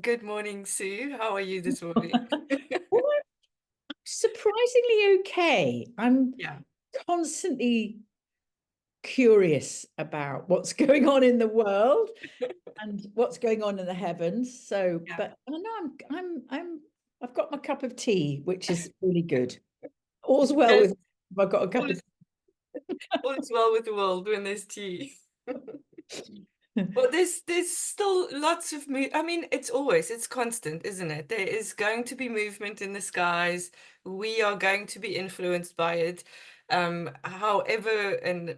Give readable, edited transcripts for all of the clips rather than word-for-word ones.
Good morning, Sue. How are you this morning? Well, I'm surprisingly okay. I'm Yeah, constantly curious about what's going on in the world and what's going on in the heavens. So, yeah. but I know I've got my cup of tea, which is really good. All's well Yes, with. I've got a all cup of is, all is well with the world when there's tea. tea. Well, there's still lots of I mean, it's constant, isn't it? There is going to be movement in the skies. We are going to be influenced by it. However, and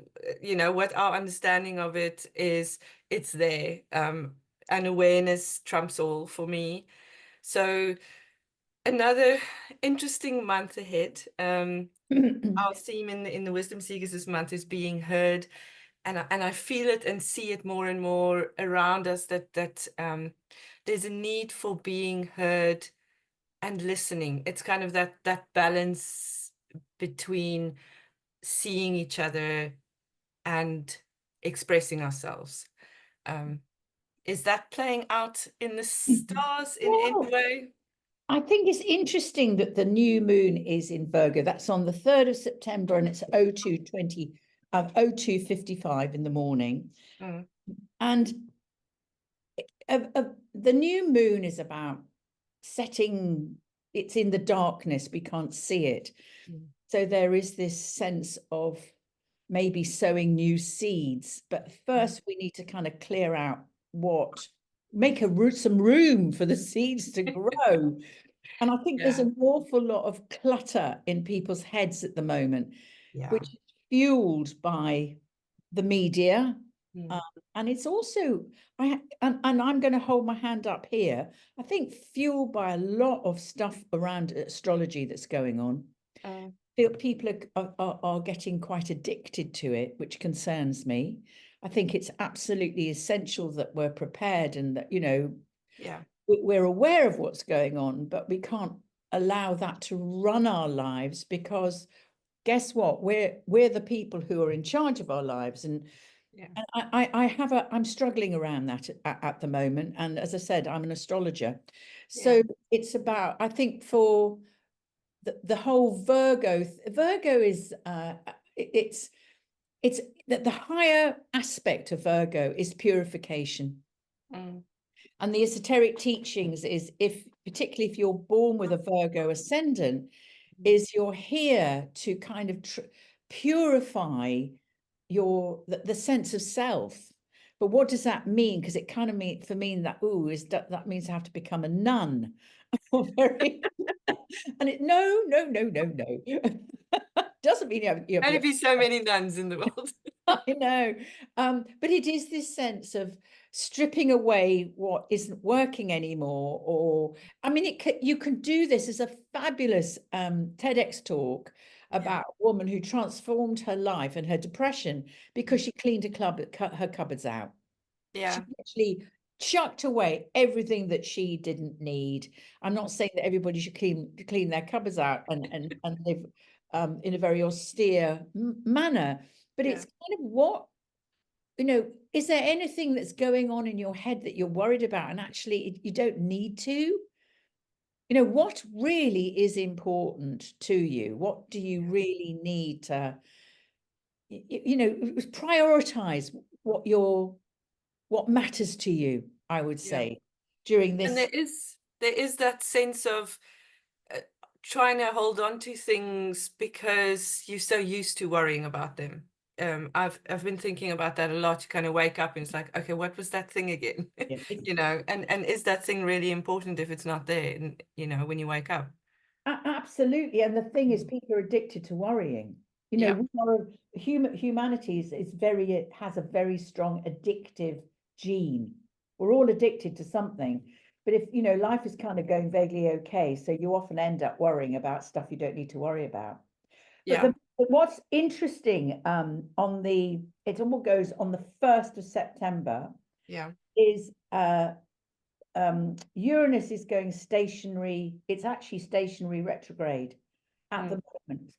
what our understanding of it is, it's there. And awareness trumps all for me. So another interesting month ahead. Our theme in the Wisdom Seekers this month is being heard, and I feel it and see it more and more around us that there's a need for being heard and listening. It's kind of that balance between seeing each other and expressing ourselves. Um, is that playing out in the stars in any Well, way? I think it's interesting that the new moon is in Virgo. That's on the 3rd of September and it's 02:55 in the morning. Mm, And the new moon is about setting, it's in the darkness, we can't see it. mm. So there is this sense of maybe sowing new seeds. But first, we need to kind of clear out make some room for the seeds to grow. And I think there's Yeah, an awful lot of clutter in people's heads at the moment, yeah. which is fueled by the media. Um, Mm. and it's also, and I'm going to hold my hand up here. I think fueled by a lot of stuff around astrology that's going on. Uh, Feel people are getting quite addicted to it, which concerns me. I think it's absolutely essential that we're prepared and that, yeah, we're aware of what's going on, but we can't allow that to run our lives because guess what? We're the people who are in charge of our lives, and yeah, I'm struggling around that at the moment. And as I said, I'm an astrologer, yeah. so it's about, I think, for the whole Virgo is it's that the higher aspect of Virgo is purification. Mm. And the esoteric teachings is, if particularly if you're born with a Virgo ascendant, is you're here to kind of purify the sense of self. But what does that mean? Because it kind of mean for me that that means I have to become a nun. Very, and no. Doesn't mean you have Only to. be so many nuns in the world. I know. But it is this sense of stripping away what isn't working anymore. Or, I mean, you can do this as a fabulous TEDx talk Yeah, about a woman who transformed her life and her depression because she cleaned her cupboards out. She yeah, actually chucked away everything that she didn't need. I'm not saying that everybody should clean their cupboards out and live in a very austere manner, but yeah. it's kind of is there anything that's going on in your head that you're worried about and actually you don't need to? What really is important to you? What do you Yeah. really need to, prioritize what matters to you, I would Yeah. say, during And this. there is that sense of uh, trying to hold on to things because you're so used to worrying about them. I've been thinking about that a lot. You kind of wake up and it's like, okay, what was that thing again? Yeah, And is that thing really important if it's not there, when you wake up? absolutely. And the thing is, Mm. people are addicted to worrying. Yeah, We are humanity it has a very strong addictive gene. We're all addicted to something. But if, life is kind of going vaguely okay, so you often end up worrying about stuff you don't need to worry about. But yeah, what's interesting it all goes on the 1st of September yeah. is Uranus is going stationary. It's actually stationary retrograde at Mm, the moment.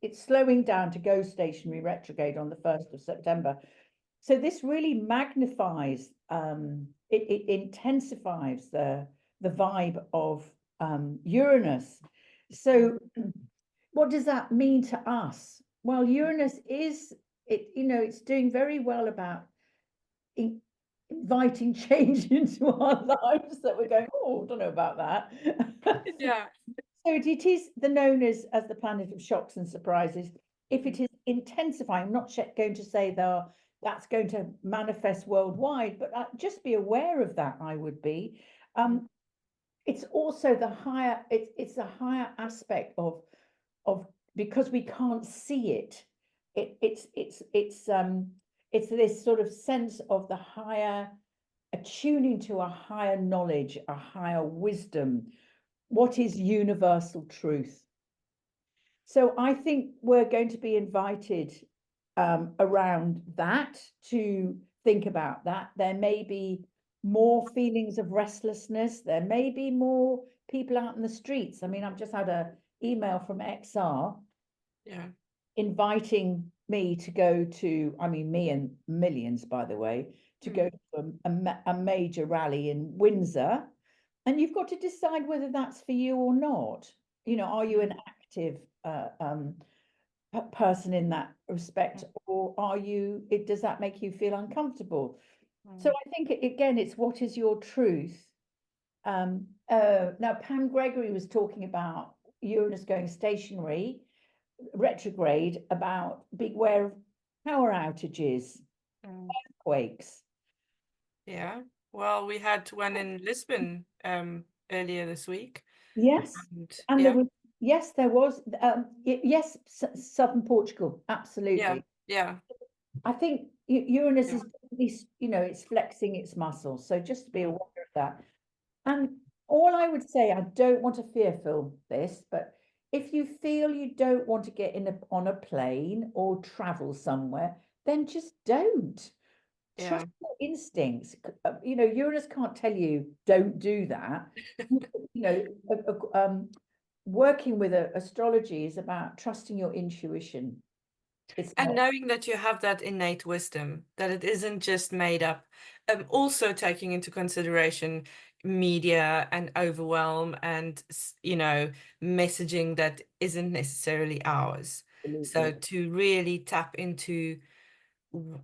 It's slowing down to go stationary retrograde on the 1st of September. So this really magnifies, it intensifies the vibe of Uranus. So what does that mean to us? Well, Uranus is it, it's doing very well about in, inviting change into our lives that we're going, oh, I don't know about that. Yeah. So it is the known as the planet of shocks and surprises. If Mm, it is intensifying, I'm not going to say that's going to manifest worldwide, but just be aware of that. I would be. mm, It's also the higher. It's a higher aspect of because we can't see it. It's this sort of sense of the higher attuning to a higher knowledge, a higher wisdom. What is universal truth? So I think we're going to be invited around that to think about that. There may be more feelings of restlessness. There may be more people out in the streets. I mean, I've just had an email from XR yeah. inviting me to go to, I mean, me and millions, by the way, to Mm, go to a major rally in Windsor. And you've got to decide whether that's for you or not. Are you an mm, active person in that respect, mm, or does that make you feel uncomfortable? So mm, I think, again, it's what is your truth? Now, Pam Gregory was talking about Uranus going stationary, retrograde, about beware of power outages, mm. quakes. Yeah. Well, we had one in Lisbon earlier this week. Yes, And and yeah, there was, yes, southern Portugal, yeah, absolutely. yeah, I think Uranus yeah, is definitely, it's flexing its muscles, so just to be mm, aware of that. And all I would say, I don't want to fearful this, but if you feel you don't want to get on a plane or travel somewhere, then just don't. yeah. Trust your instincts. Uranus can't tell you don't do that. You know, working with astrology is about trusting your intuition. It's And not. knowing that you have that innate wisdom, that it isn't just made up. Also taking into consideration media and overwhelm and, messaging that isn't necessarily ours. So Absolutely. to really tap into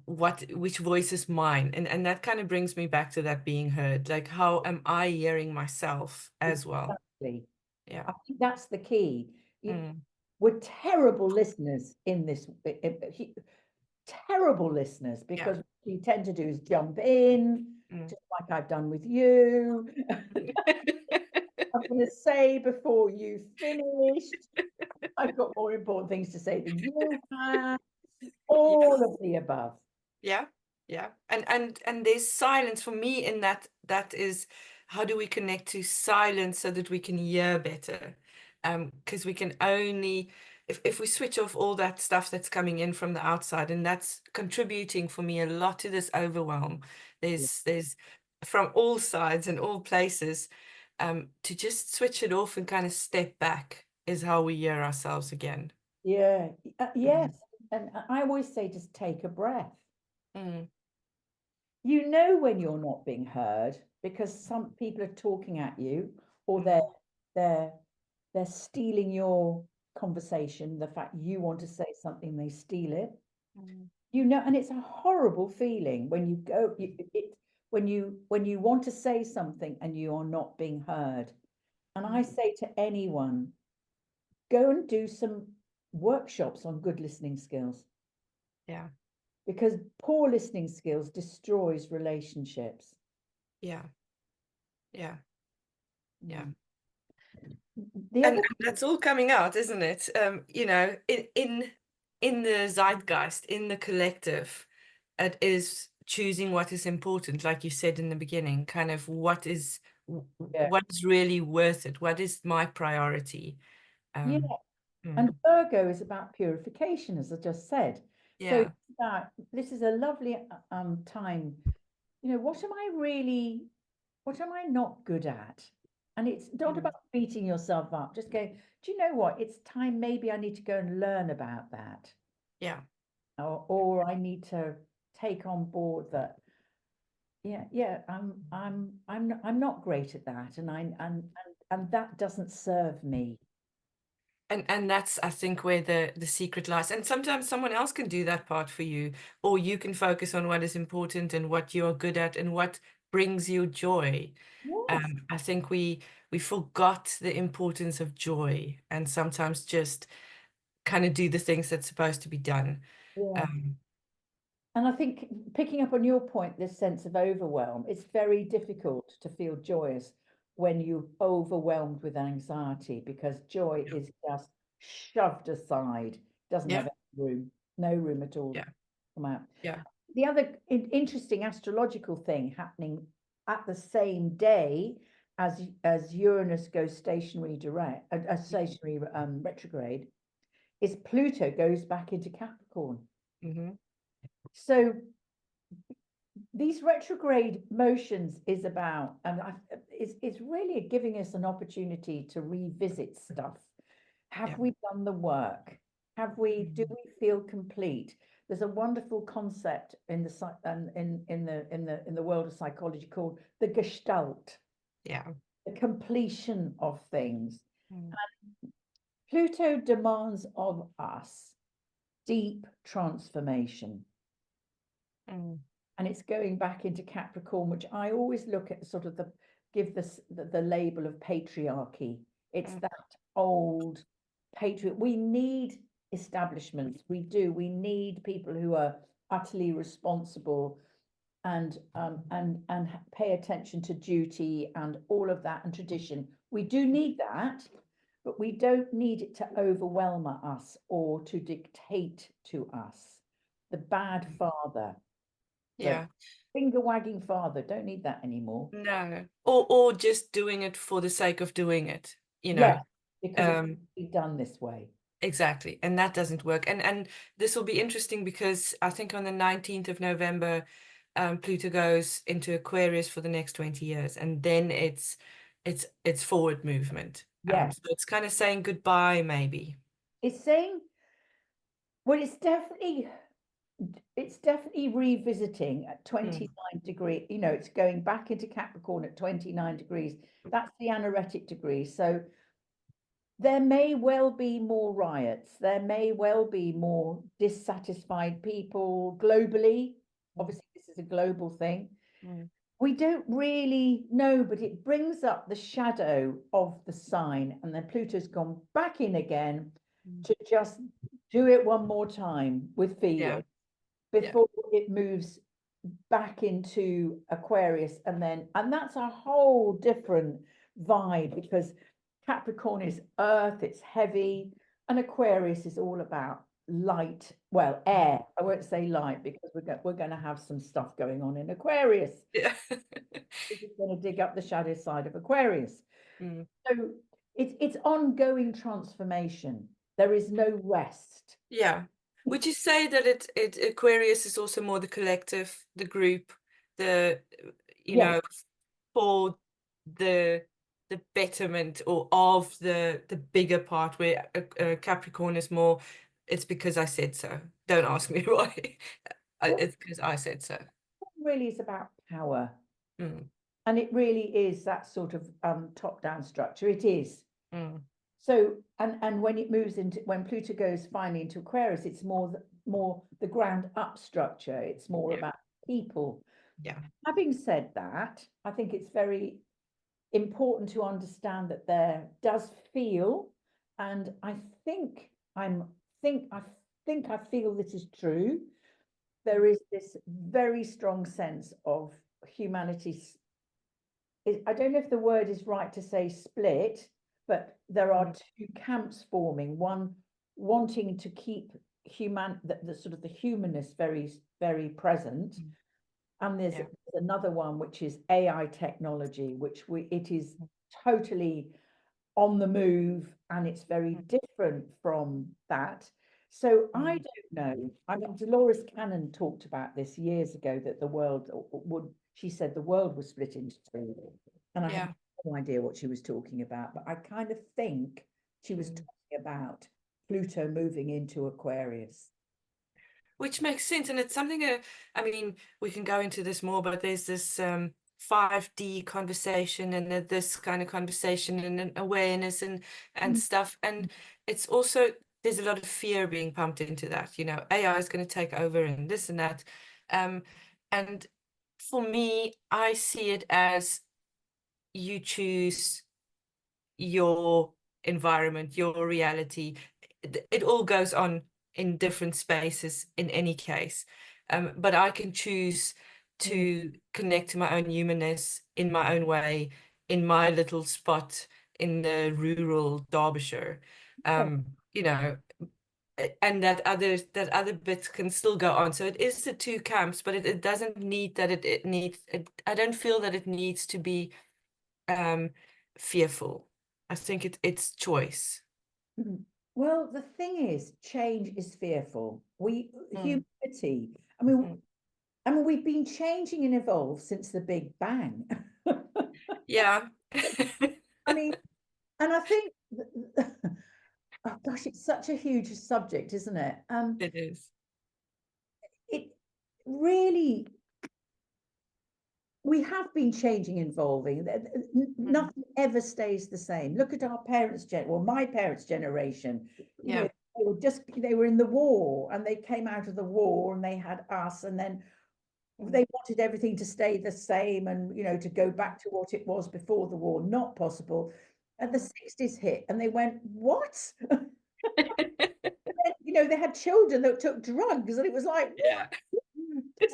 which voice is mine, and that kind of brings me back to that being heard. Like, how am I hearing myself as well? Exactly. Yeah. I think that's the key. Mm, We're terrible listeners in this, terrible listeners, yeah. because what you tend to do is jump in, Mm. just like I've done with you. I'm going to say before you finished, I've got more important things to say than you have. Yeah. All of the above. Yeah, yeah. And there's silence for me in that is how do we connect to silence so that we can hear better? Because we can only if we switch off all that stuff that's coming in from the outside, and that's contributing for me a lot to this overwhelm. There's from all sides and all places, to just switch it off and kind of step back is how we hear ourselves again. Yeah, Mm, yes. And I always say, just take a breath. mm, You know when you're not being heard because some people are talking at you, or mm, they're they're stealing your conversation. The fact you want to say something, they steal it. mm, And it's a horrible feeling when you go when you want to say something and you are not being heard. And I mm. say to anyone, go and do some workshops on good listening skills, Yeah, because poor listening skills destroys relationships. yeah, yeah. Yeah. Mm. The And other, that's all coming out, isn't it? In the zeitgeist, in the collective, it is choosing what is important, like you said in the beginning, kind of yeah, what is really worth it, what is my priority. yeah. Um, And mm, Virgo is about purification, as I just said. So yeah, that this is a lovely time. What am I not good at? And it's not mm, about beating yourself up. Just go, do you know what? It's time maybe I need to go and learn about that. yeah, Or I need to take on board that, yeah, I'm not great at that, and that doesn't serve me. And that's, I think, where the secret lies. And sometimes someone else can do that part for you, or you can focus on what is important and what you're good at and what brings you joy. Yes. I think we forgot the importance of joy and sometimes just kind of do the things that's supposed to be done. Yeah. Um, And I think picking up on your point, this sense of overwhelm, it's very difficult to feel joyous when you're overwhelmed with anxiety, because joy yeah, is just shoved aside, doesn't have yeah, any room, no room at all to yeah, come out. yeah. The other interesting astrological thing happening at the same day as Uranus goes stationary direct, stationary retrograde, is Pluto goes back into Capricorn. Hmm. So these retrograde motions is about, and it's really giving us an opportunity to revisit stuff. Yeah. Have we done the work? Do Mhm. we feel complete? There's a wonderful concept in the in the world of psychology called the gestalt, Yeah. the completion of things. Mm, Pluto demands of us deep transformation. mm, And it's going back into Capricorn, which I always look at sort of give this the label of patriarchy. It's mm, that old patriot. We need establishments. We do. We need people who are utterly responsible and pay attention to duty and all of that and tradition. We do need that, but we don't need it to overwhelm us or to dictate to us. The bad father, the yeah. finger wagging father, don't need that anymore. No. Or just doing it for the sake of doing it, you know. Yes, because it's Um, done this way. exactly. And that doesn't work. And this will be interesting because I think on the 19th of November, Pluto goes into Aquarius for the next 20 years, and then it's forward movement. Yes, So it's kind of saying goodbye, maybe. it's saying, well, it's definitely revisiting at Mm, 29 degree, it's going back into Capricorn at 29 degrees. That's the anaretic degree. So there may well be more riots. There may well be more dissatisfied people globally. mm, Obviously, this is a global thing. mm, We don't really know, but it brings up the shadow of the sign, and then Pluto's gone back in again mm. to just do it one more time with Yeah. feeling Yeah. before it moves back into Aquarius, and that's a whole different vibe, because Capricorn is earth, it's heavy, and Aquarius is all about light, well, air. I won't say light because we're going to have some stuff going on in Aquarius. Yeah. This is going to dig up the shadow side of Aquarius. Mm. So it's ongoing transformation. There is no rest. Yeah. Would you say that it Aquarius is also more the collective, the group, the you Yes, know, for the the betterment or of the bigger part where Capricorn is more, it's because I said so. Don't ask me why. well, It's because I said so. really is about power. Mm, And it really is that sort of top-down structure. It is. mm, So, and when Pluto goes finally into Aquarius, it's more the ground up structure. It's more yeah, about people. yeah, Having said that, I think it's very important to understand that there does feel, and think I I feel this is true. There is this very strong sense of humanity. I don't know if the word is right to say split, but there are mm, two camps forming. One wanting to keep the sort of the humanness very present, mm, and there's yeah, another one which is AI technology, which it is totally on the move, and it's very mm, different from that. So I mm, don't know. I mean, Dolores Cannon talked about this years ago, that the world she said the world was split into two. And I have yeah. no idea what she was talking about, but I kind of think she was Mm. talking about Pluto moving into Aquarius. which makes sense. And it's something, I mean, we can go into this more, but there's this 5D conversation and this kind of conversation and an awareness and Mm. stuff. And it's also, there's a lot of fear being pumped into that, you know, AI is going to take over and this and that. Um, and for me, I see it as you choose your environment, your reality. It all goes on in different spaces in any case. But I can choose Mm. to connect to my own humanness in my own way, in my little spot in the rural Derbyshire. Yeah. You know, and that other bits can still go on. So it is the two camps, but it doesn't need that it needs it, I don't feel that it needs to be um fearful. I think it's choice. Mm. Well, the thing is, change is fearful. Mm, Humanity, I mean, mm. we've been changing and evolved since the Big Bang. Yeah. I mean, and I think, oh gosh, it's such a huge subject, isn't it? It is. It really, we have been changing and evolving. Mm, Nothing ever stays the same. Look at our well, my parents' generation. You know, yeah. they were in the war and they came out of the war and they had us, and then Mm, they wanted everything to stay the same and, to go back to what it was before the war. Not possible. And the mm. 60s hit and they went, what? They had children that took drugs and it was like, what? Yeah.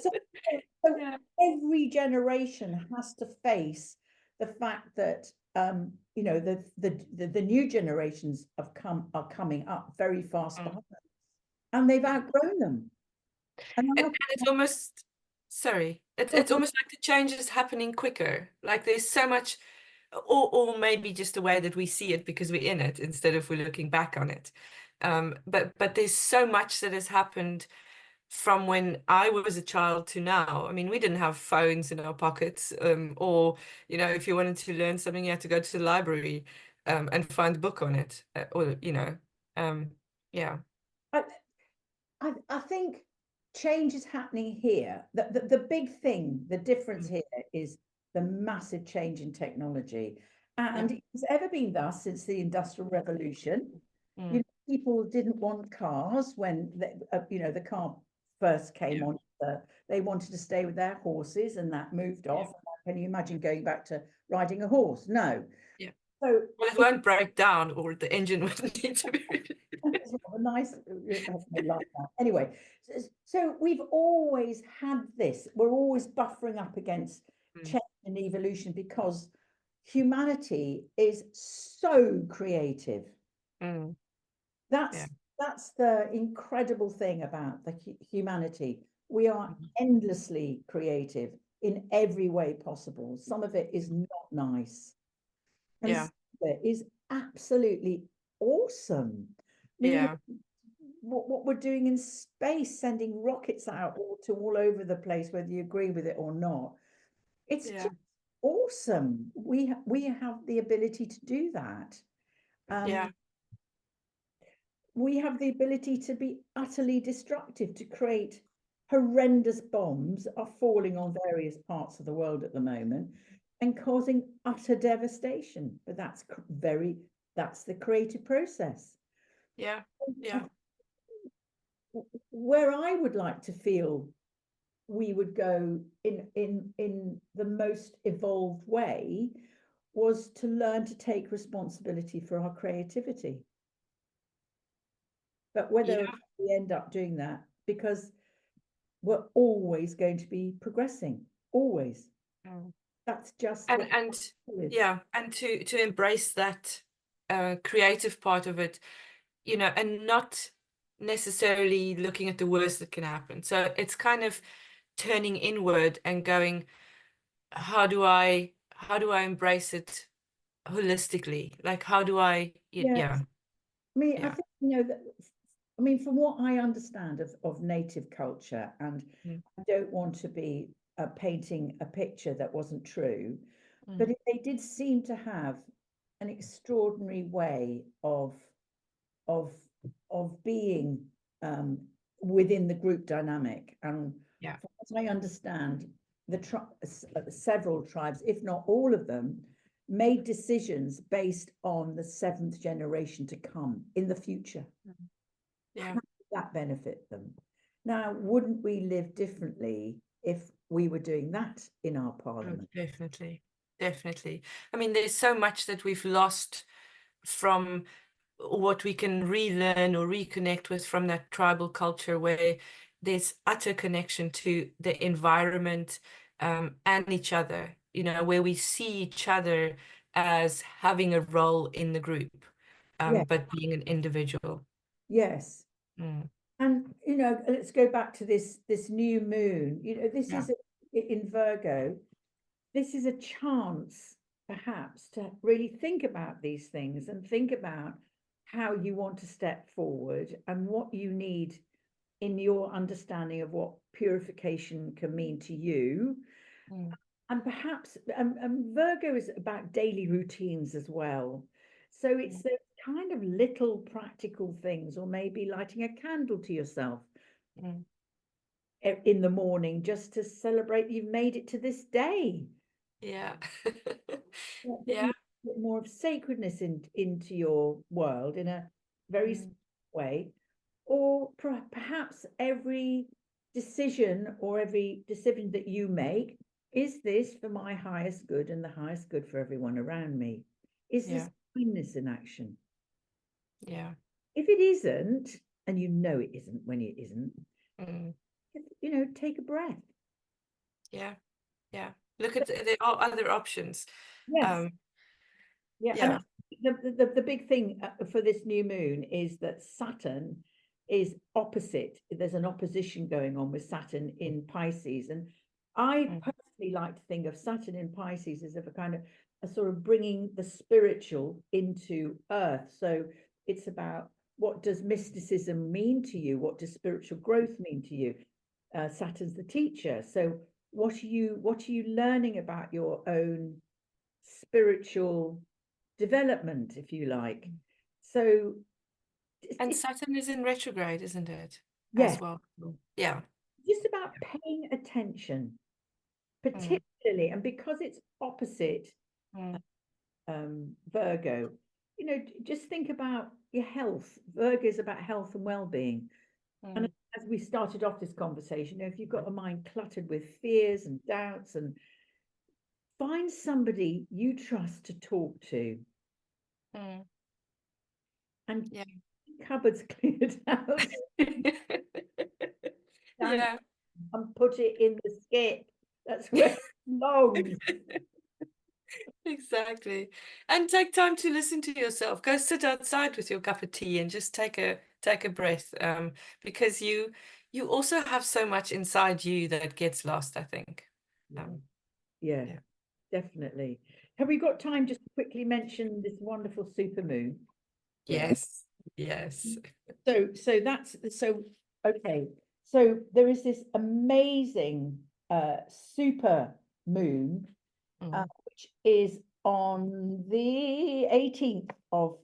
So, so Yeah. every generation has to face the fact that, the new generations are coming up very fast Mm. behind, and they've outgrown them. And And it's almost, sorry, it's almost like the change is happening quicker. Like there's so much, or maybe just the way that we see it because we're in it instead of we're looking back on it. But there's so much that has happened from when I was a child to now. I mean, we didn't have phones in our pockets, or if you wanted to learn something, you had to go to the library, and find a book on it, or um, yeah, I, I think change is happening here. The big thing, the difference mm, here is the massive change in technology. yeah, And it's ever been thus since the Industrial Revolution. mm, People didn't want cars when the car first came yeah, on. They wanted to stay with their horses, and that moved yeah, off. Can you imagine going back to riding a horse? No. yeah. So Well, it it won't break down, or the engine wouldn't need to be. it's a nice like that. Anyway, so we've always had this. We're always buffering up against Mm, change and evolution because humanity is so creative. mm, yeah, That's the incredible thing about the humanity. We are mm, endlessly creative in every way possible. Some of it is not nice, and yeah, some of it is absolutely awesome. I mean, yeah, what we're doing in space, sending rockets out to all over the place, whether you agree with it or not. It's yeah, just awesome. We have the ability to do that. yeah, Um, we have the ability to be utterly destructive, to create horrendous bombs are falling on various parts of the world at the moment and causing utter devastation. But that's the creative process. yeah, I, yeah, where I would like to feel we would go in the most evolved way was to learn to take responsibility for our creativity. But yeah. whether we end up doing that, because we're always going to be progressing, always. Mm. That's just and what and it is. yeah, and to embrace that creative part of it, and not necessarily looking at the worst that can happen. So it's kind of turning inward and going, how do I embrace it holistically? Like how do I Yeah, yeah, I mean, I yeah, think that. I mean, from what I understand of native culture, and mm, I don't want to be painting a picture that wasn't true, but mm, they did seem to have an extraordinary way of of being. within the group dynamic. And Yeah. as I understand, several tribes, if not all of them, made decisions based on the seventh generation to come in the future. Yeah. How did that benefit them? Now, wouldn't we live differently if we were doing that in our Oh, parliament? definitely. Definitely. I mean, there's so much that we've lost from what we can relearn or reconnect with from that tribal culture where there's utter connection to the environment and each other, you know, where we see each other as having a role in the group, Yeah, but being an individual. yes. Mm, And let's go back to this new moon. This yeah. is in Virgo. This is a chance, perhaps, to really think about these things and think about how you want to step forward and what you need in your understanding of what purification can mean to you. Mm, And perhaps Virgo is about daily routines as well. So it's mm, the kind of little practical things, or maybe lighting a candle to yourself mm. in the morning just to celebrate you've made it to this day. Yeah. Bringing Yeah. a bit more of sacredness into your world in a very Mm, way, or perhaps every decision or every decision that you make, is this for my highest good and the highest good for everyone around me? Is this yeah. kindness in action? Yeah. If it isn't, and you know it isn't when it isn't, Mm, take a breath. yeah. Yeah. Look at there are other options. Yes. Um, Yeah, and yeah. the big thing for this new moon is that Saturn is opposite. There's an opposition going on with Saturn in Pisces, and I Mm, personally like to think of Saturn in Pisces as of a kind of a sort of bringing the spiritual into Earth. So it's about, what does mysticism mean to you? What does spiritual growth mean to you? Saturn's the teacher. So what are you learning about your own spiritual development, if you like? So and it's, Saturn is in retrograde, isn't it? yes, As well. Yeah. just about paying attention, Mm, particularly, and because it's opposite mm, Virgo, just think about your health. Virgo is about health and well-being. And mm, as we started off this conversation, if you've got a mind cluttered with fears and doubts, and find somebody you trust to talk to, mm. and Yeah. cupboards cleared out, down Yeah. and put it in the skip. That's where it belongs. Exactly. And take time to listen to yourself. Go sit outside with your cup of tea and just take a breath. Because you also have so much inside you that gets lost, I think. Yeah, Um, yeah, yeah. definitely. Have we got time just to quickly mention this wonderful supermoon? Yeah. Yes. Yes. So okay. So there is this amazing super moon, Mm, which is on the 18th of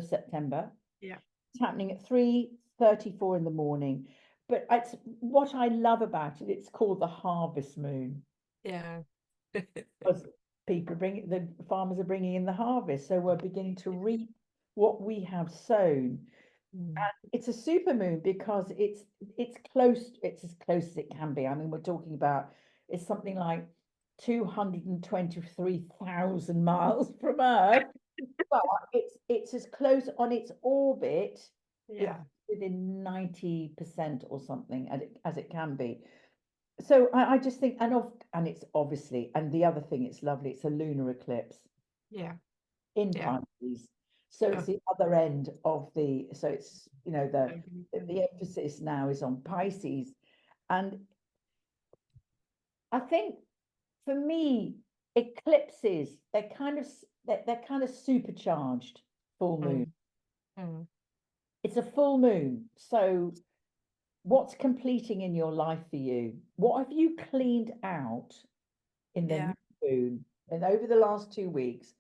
September. yeah. It's happening at 3:34 in the morning. But it's what I love about it, it's called the harvest moon, Yeah. because the farmers are bringing in the harvest. So we're beginning to reap what we have sown. Mm, It's a super moon because it's as close as it can be. I mean, we're talking about, it's something like 223,000 miles from Earth, but it's as close on its orbit, it's yeah. within 90% or something as it can be. So I just think, and it's obviously, and the other thing, it's lovely, it's a lunar eclipse Yeah. in Yeah. Pisces. So Oh, it's the other end of so it's, okay. the emphasis now is on Pisces. And I think, for me, eclipses, they're kind of supercharged full moon. Mm, mm, It's a full moon. So what's completing in your life for you? What have you cleaned out in the yeah. new moon and over the last 2 weeks,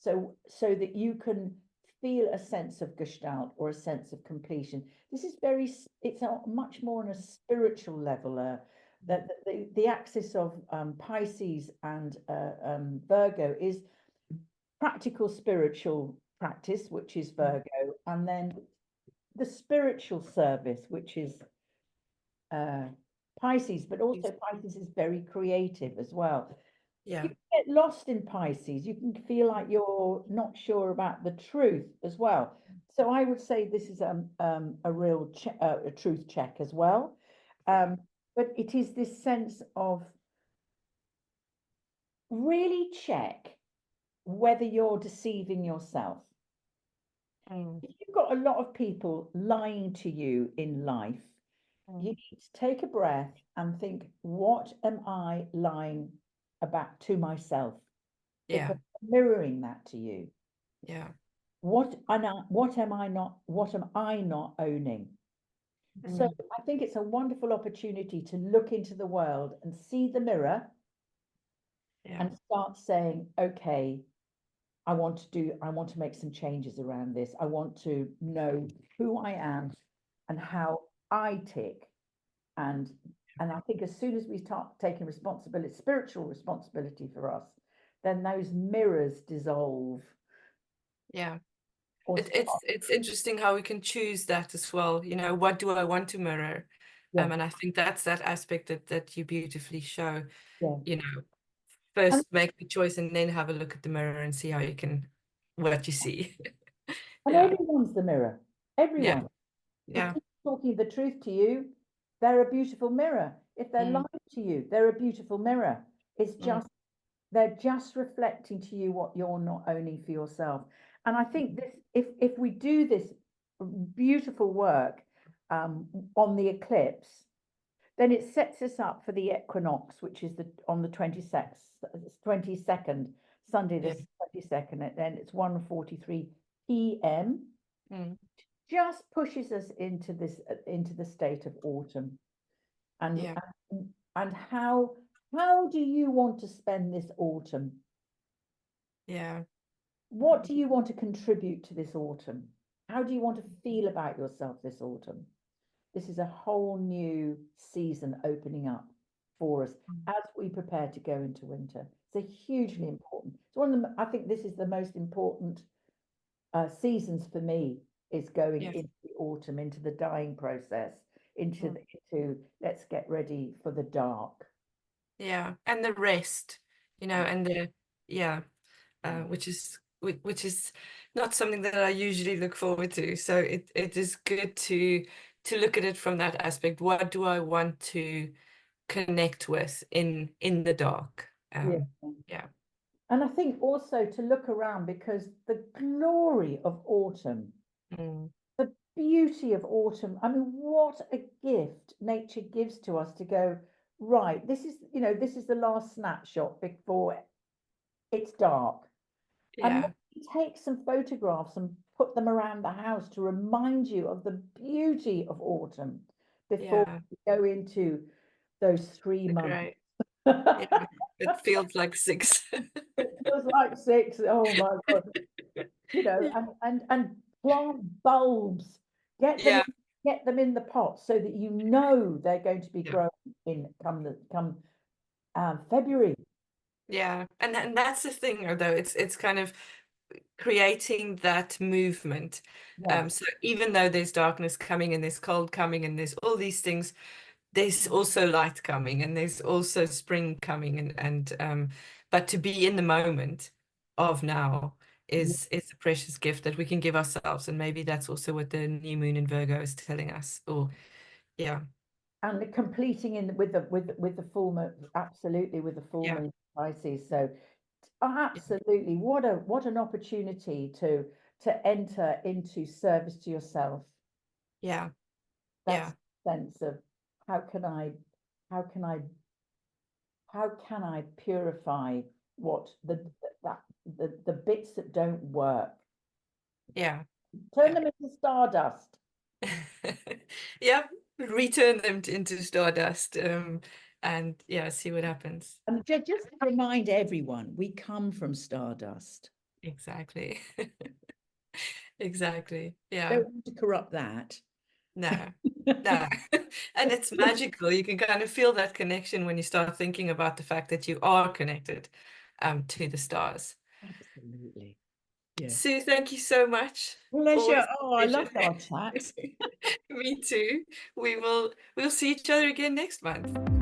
so that you can feel a sense of gestalt or a sense of completion. This is it's a much more on a spiritual level. That the axis of Pisces and Virgo is practical spiritual practice, which is Virgo, and then the spiritual service, which is Pisces, but also Pisces is very creative as well. Yeah. You can get lost in Pisces. You can feel like you're not sure about the truth as well. So I would say this is a real a truth check as well. But it is this sense of really check whether you're deceiving yourself. If you've got a lot of people lying to you in life, you need to take a breath and think, what am I lying about to myself? Yeah. Because I'm mirroring that to you. Yeah. What am I not owning? So I think it's a wonderful opportunity to look into the world and see the mirror Yeah. and start saying, okay, I want to make some changes around this. I want to know who I am and how I tick. And I think as soon as we start taking responsibility, spiritual responsibility for us, then those mirrors dissolve. Yeah. Or It's interesting how we can choose that as well. You know, what do I want to mirror? yeah, And I think that's that aspect that you beautifully show. yeah. You know, And, first make the choice and then have a look at the mirror and see how you can what you see. and Yeah. everyone's the mirror. Yeah. Everyone. If Yeah. people talking the truth to you, they're a beautiful mirror. If they're Mm, lying to you, they're a beautiful mirror. It's mm, just they're just reflecting to you what you're not owning for yourself. And I think this, if we do this beautiful work on the eclipse, then it sets us up for the equinox, which is on the 22nd, Sunday the yeah. 22nd, and then it's 1:43 p.m. Mm, Just pushes us into the state of autumn. And yeah. and how do you want to spend this autumn? Yeah. What do you want to contribute to this autumn? How do you want to feel about yourself this autumn? This is a whole new season opening up for us Mm, as we prepare to go into winter. It's a hugely important. It's one of the. I think this is the most important seasons for me. Is going yes. into the autumn, into the dying process, Mm, into let's get ready for the dark. yeah. And the rest, you know, Yeah, and the yeah, yeah, which is not something that I usually look forward to. So it is good to look at it from that aspect. What do I want to connect with in the dark? yeah. Yeah. And I think also to look around because the glory of autumn, Mm, the beauty of autumn, I mean, what a gift nature gives to us to go, right, this is the last snapshot before it's dark. And yeah. take some photographs and put them around the house to remind you of the beauty of autumn before Yeah. we go into those 3 months. Great. Yeah. It feels like six. It feels like six. Oh my God. And plant bulbs, get them Yeah. get them in the pot so that you know they're going to be Yeah. growing in come February. Yeah. And that's the thing, though. It's kind of creating that movement. Yeah, So even though there's darkness coming and there's cold coming and there's all these things, there's also light coming and there's also spring coming and but to be in the moment of now yeah. is a precious gift that we can give ourselves. And maybe that's also what the new moon in Virgo is telling us. Or yeah, And completing in with the full moon, absolutely with the full yeah, moon Pisces. So yeah, absolutely, what an opportunity to enter into service to yourself. yeah, That's yeah, the sense of how can I how can I how can I purify what that the bits that don't work, yeah, turn yeah. them into stardust. Yeah, return them into stardust, and yeah, see what happens. And just to remind everyone, we come from stardust. Exactly. Exactly. Yeah. Don't want to corrupt that. No. No. And it's magical. You can kind of feel that connection when you start thinking about the fact that you are connected to the stars. Absolutely. Yeah. Sue, thank you so much. Pleasure. Always Oh, a I pleasure. loved our chat. Me too. We'll see each other again next month.